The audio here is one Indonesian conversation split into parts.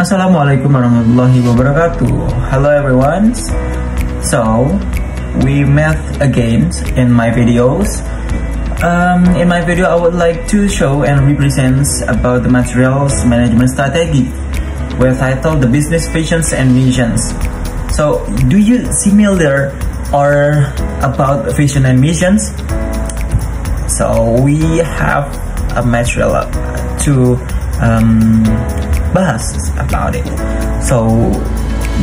Assalamualaikum warahmatullahi wabarakatuh. Hello everyone. So we met again in my videos. In my video, I would like to show and represent about the materials management strategy, where titled the business visions and missions. So, do you similar or about vision and missions? So we have a material to bahas about it. So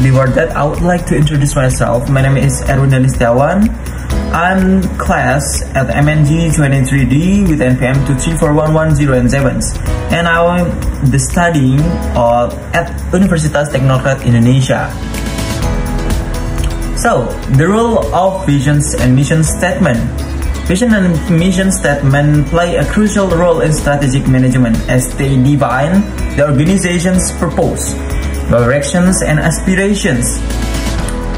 before that, I would like to introduce myself. My name is Erwin Danistiawan. I'm class at MNG 23D with NPM 2341107, and I'm the studying at Universitas Teknokrat Indonesia. So the role of visions and mission statement. Vision and mission statement play a crucial role in strategic management as they define the organization's purpose, directions, and aspirations.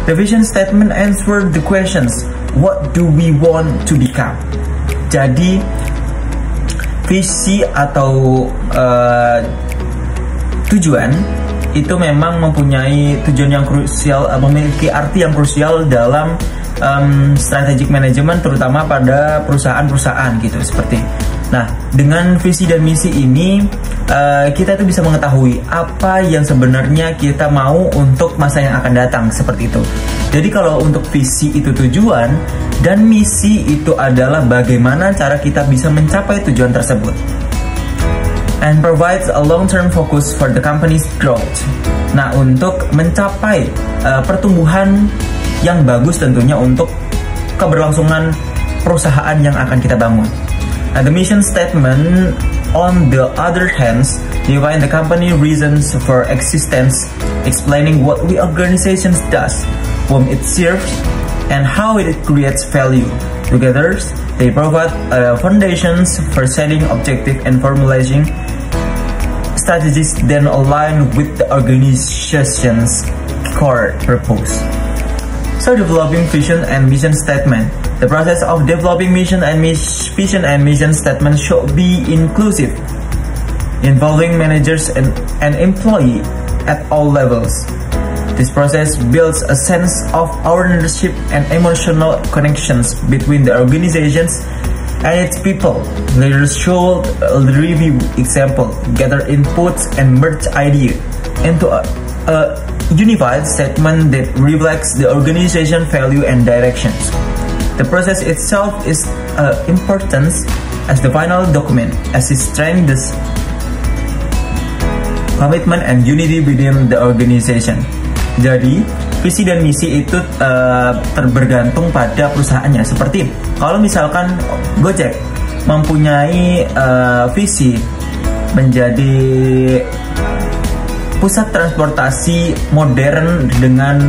The vision statement answers the questions, what do we want to become? Jadi, visi atau tujuan itu memang mempunyai tujuan yang krusial, memiliki arti yang krusial dalam strategic management, terutama pada perusahaan-perusahaan gitu seperti. Nah, dengan visi dan misi ini kita tuh bisa mengetahui apa yang sebenarnya kita mau untuk masa yang akan datang seperti itu. Jadi kalau untuk visi itu tujuan dan misi itu adalah bagaimana cara kita bisa mencapai tujuan tersebut. And provides a long-term focus for the company's growth. Nah, untuk mencapai pertumbuhan yang bagus tentunya untuk keberlangsungan perusahaan yang akan kita bangun. Nah, the mission statement on the other hand define the company reasons for existence, explaining what the organization does, whom it serves, and how it creates value. Together, they provide foundations for setting objective and formulating strategies then align with the organization's core purpose. So, developing vision and mission statement. The process of developing vision and mission statement should be inclusive, involving managers and employees at all levels. This process builds a sense of ownership and emotional connections between the organizations and its people. Leaders should review example, gather inputs, and merge ideas into a unified statement that reflects the organization value and directions. The process itself is important as the final document, as it strengthens commitment and unity within the organization. Jadi, visi dan misi itu bergantung pada perusahaannya. Seperti kalau misalkan Gojek mempunyai visi menjadi pusat transportasi modern dengan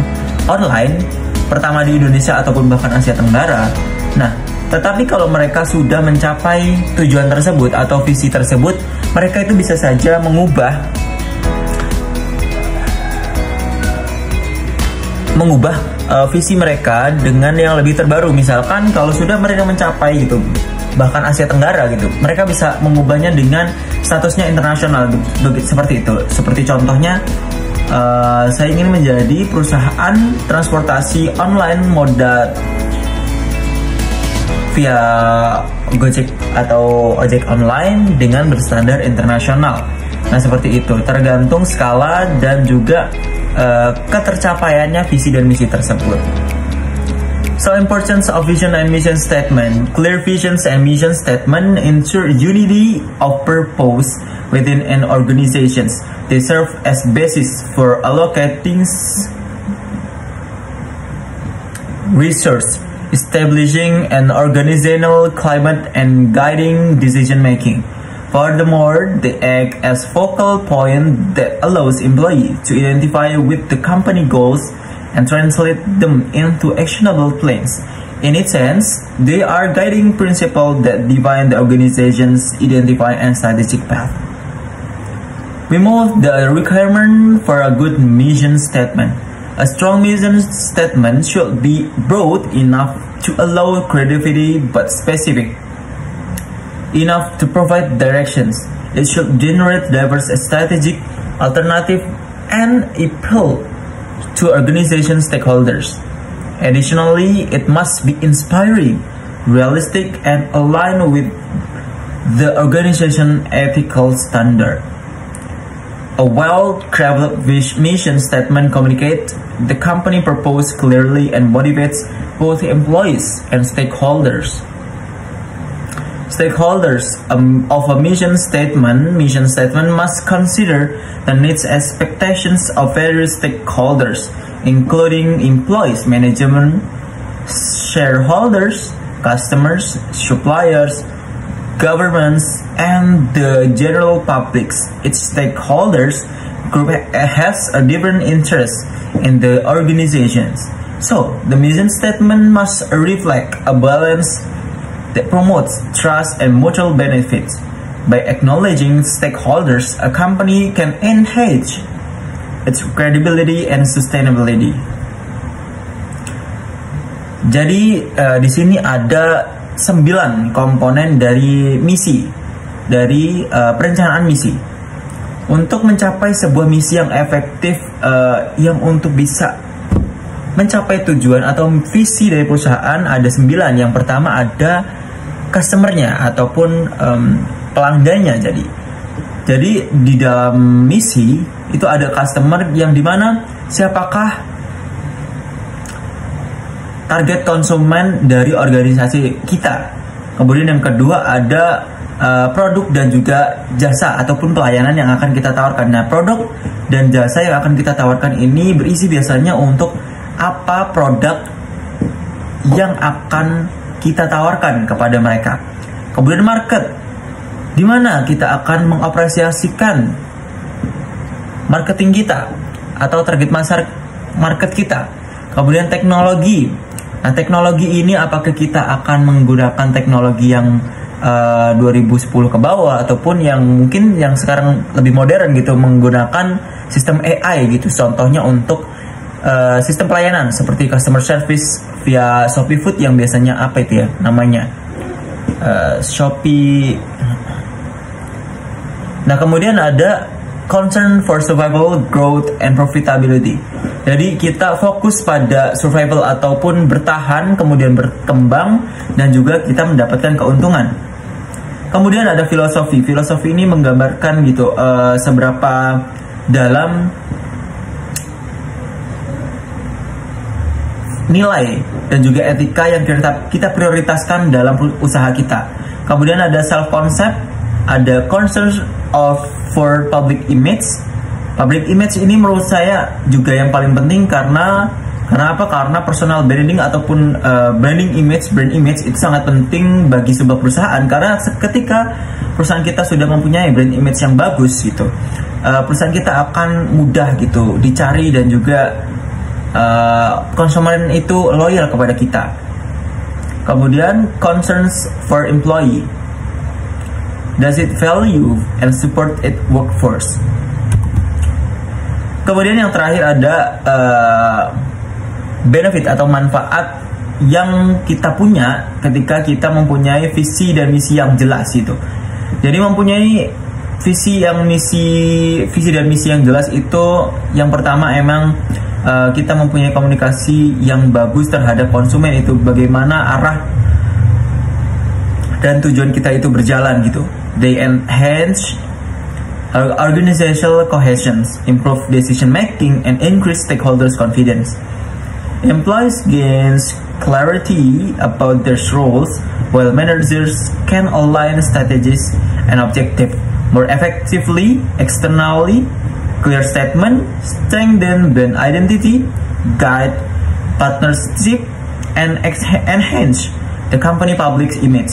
online pertama di Indonesia ataupun bahkan Asia Tenggara. Nah, tetapi kalau mereka sudah mencapai tujuan tersebut atau visi tersebut, mereka itu bisa saja mengubah visi mereka dengan yang lebih terbaru. Misalkan kalau sudah mereka mencapai gitu, bahkan Asia Tenggara gitu, mereka bisa mengubahnya dengan statusnya internasional seperti itu. Seperti contohnya, saya ingin menjadi perusahaan transportasi online moda via Gojek atau ojek online dengan berstandar internasional. Nah, seperti itu, tergantung skala dan juga ketercapaiannya visi dan misi tersebut. So, importance of vision and mission statement. Clear visions and mission statement ensure unity of purpose within an organization. They serve as basis for allocating resources, establishing an organizational climate, and guiding decision making. Furthermore, they act as focal point that allows employees to identify with the company goals and translate them into actionable plans. In its sense, they are guiding principles that define the organization's identify and strategic path. We move the requirement for a good mission statement. A strong mission statement should be broad enough to allow creativity but specific enough to provide directions. It should generate diverse strategic, alternative, and appeal to organization stakeholders. Additionally, it must be inspiring, realistic, and aligned with the organization ethical standard. A well-crafted mission statement communicates the company purpose clearly and motivates both employees and stakeholders. Stakeholders of a mission statement must consider the needs and expectations of various stakeholders, including employees, management, shareholders, customers, suppliers, governments, and the general public. Each stakeholders group has a different interest in the organizations. So, the mission statement must reflect a balance that promotes trust and mutual benefits. By acknowledging stakeholders, a company can enhance its credibility and sustainability. Jadi di sini ada 9 komponen dari misi, dari perencanaan misi. Untuk mencapai sebuah misi yang efektif, yang untuk bisa mencapai tujuan atau visi dari perusahaan ada 9. Yang pertama ada customer-nya ataupun pelanggannya. Jadi di dalam misi itu ada customer yang dimana siapakah target konsumen dari organisasi kita. Kemudian yang kedua ada produk dan juga jasa ataupun pelayanan yang akan kita tawarkan. Nah, produk dan jasa yang akan kita tawarkan ini berisi biasanya untuk apa produk yang akan kita tawarkan kepada mereka. Kemudian market, di mana kita akan mengapresiasikan marketing kita atau target market kita. Kemudian teknologi. Nah, teknologi ini apakah kita akan menggunakan teknologi yang 2010 ke bawah ataupun yang mungkin yang sekarang lebih modern gitu, menggunakan sistem AI gitu. Contohnya untuk sistem pelayanan seperti customer service via Shopee Food yang biasanya apa itu ya namanya, Shopee. Nah, kemudian ada concern for survival, growth, and profitability. Jadi kita fokus pada survival ataupun bertahan, kemudian berkembang, dan juga kita mendapatkan keuntungan. Kemudian ada filosofi. Filosofi ini menggambarkan gitu seberapa dalam nilai dan juga etika yang kita prioritaskan dalam usaha kita. Kemudian ada self concept, ada concern for public image. Public image ini menurut saya juga yang paling penting karena apa? Karena personal branding ataupun brand image itu sangat penting bagi sebuah perusahaan, karena ketika perusahaan kita sudah mempunyai brand image yang bagus gitu, perusahaan kita akan mudah gitu dicari dan juga konsumen itu loyal kepada kita. Kemudian concerns for employee. Does it value and support its workforce? Kemudian yang terakhir ada benefit atau manfaat yang kita punya ketika kita mempunyai visi dan misi yang jelas itu. Jadi mempunyai visi dan misi yang jelas itu yang pertama emang kita mempunyai komunikasi yang bagus terhadap konsumen, itu bagaimana arah dan tujuan kita itu berjalan gitu. They enhance organizational cohesion, improve decision making, and increase stakeholders' confidence. Employees gains clarity about their roles, while managers can align strategies and objectives more effectively externally. Clear statement strengthen brand identity, guide partnership, and enhance the company public image.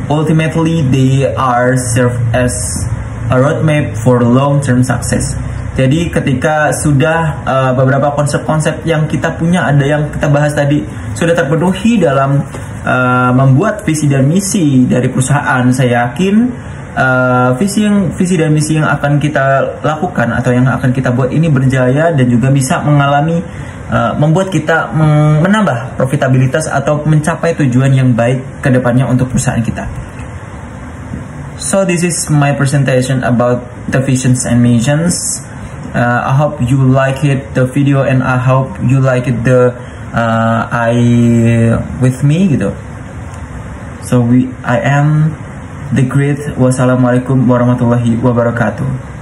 Ultimately, they are served as a roadmap for long-term success. Jadi ketika sudah beberapa konsep-konsep yang kita punya, ada yang kita bahas tadi, sudah terpenuhi dalam membuat visi dan misi dari perusahaan, saya yakin visi dan misi yang akan kita lakukan atau yang akan kita buat ini berjaya dan juga bisa membuat kita menambah profitabilitas atau mencapai tujuan yang baik ke depannya untuk perusahaan kita. So this is my presentation about the visions and missions. I hope you like it the video, and I hope you like it the I with me gitu. So I am the great. Wassalamualaikum warahmatullahi wabarakatuh.